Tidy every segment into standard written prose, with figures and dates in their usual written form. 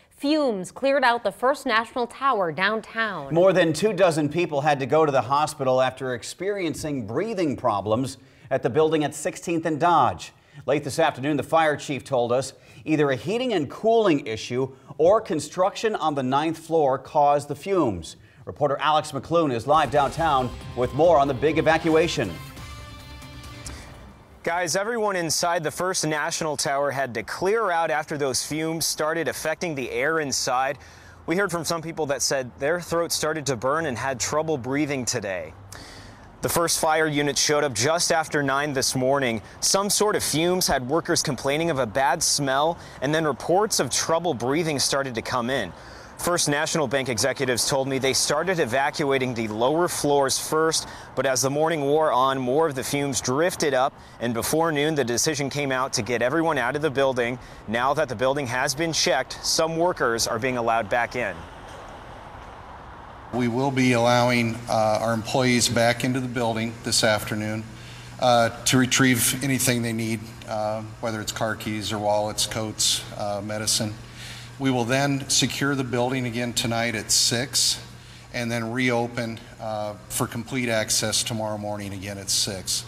Fumes cleared out the First National Tower downtown. More than 24 people had to go to the hospital after experiencing breathing problems at the building at 16th and Dodge. Late this afternoon, the fire chief told us either a heating and cooling issue or construction on the 9th floor caused the fumes. Reporter Alex McClune is live downtown with more on the big evacuation. Guys, everyone inside the First National Tower had to clear out after those fumes started affecting the air inside. We heard from some people that said their throats started to burn and had trouble breathing today. The first fire unit showed up just after 9 this morning. Some sort of fumes had workers complaining of a bad smell, and then reports of trouble breathing started to come in. First National Bank executives told me they started evacuating the lower floors first, but as the morning wore on, more of the fumes drifted up, and before noon, the decision came out to get everyone out of the building. Now that the building has been checked, some workers are being allowed back in. We will be allowing our employees back into the building this afternoon to retrieve anything they need, whether it's car keys or wallets, coats, medicine. We will then secure the building again tonight at 6 and then reopen for complete access tomorrow morning again at 6.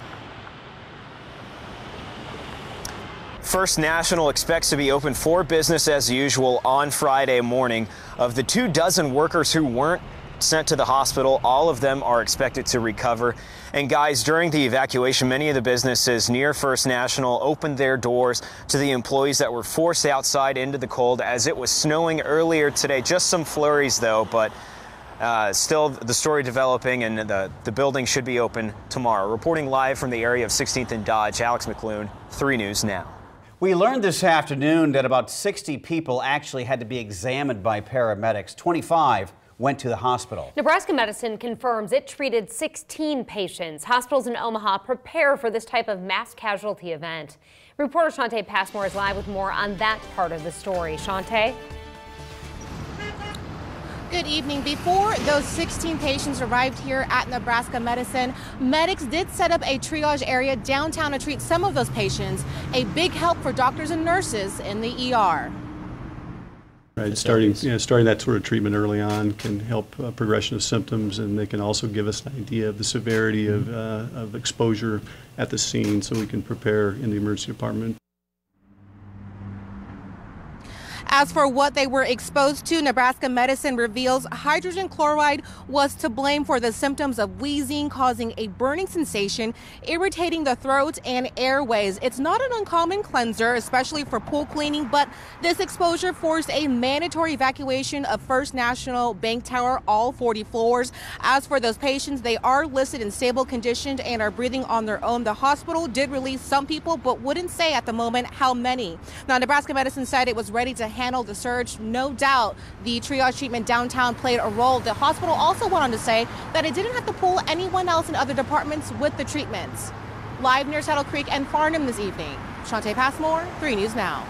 First National expects to be open for business as usual on Friday morning. Of the 24 workers who weren't sent to the hospital, all of them are expected to recover. And guys, during the evacuation, many of the businesses near First National opened their doors to the employees that were forced outside into the cold as it was snowing earlier today. Just some flurries though, but still the story developing, and the building should be open tomorrow. Reporting live from the area of 16th and Dodge, Alex McClune, 3 News Now. We learned this afternoon that about 60 people actually had to be examined by paramedics. 25 went to the hospital. Nebraska Medicine confirms it treated 16 patients. Hospitals in Omaha prepare for this type of mass casualty event. Reporter Shantae Passmore is live with more on that part of the story. Shantae? Good evening. Before those 16 patients arrived here at Nebraska Medicine, medics did set up a triage area downtown to treat some of those patients, a big help for doctors and nurses in the ER. Right, starting that sort of treatment early on can help progression of symptoms, and they can also give us an idea of the severity of exposure at the scene, so we can prepare in the emergency department. As for what they were exposed to, Nebraska Medicine reveals hydrogen chloride was to blame for the symptoms of wheezing, causing a burning sensation, irritating the throat and airways. It's not an uncommon cleanser, especially for pool cleaning, but this exposure forced a mandatory evacuation of First National Bank Tower, all 40 floors. As for those patients, they are listed in stable condition and are breathing on their own. The hospital did release some people, but wouldn't say at the moment how many. Now, Nebraska Medicine said it was ready to handle the surge. No doubt the triage treatment downtown played a role. The hospital also went on to say that it didn't have to pull anyone else in other departments with the treatments. Live near Saddle Creek and Farnham this evening, Shantae Passmore, 3 News Now.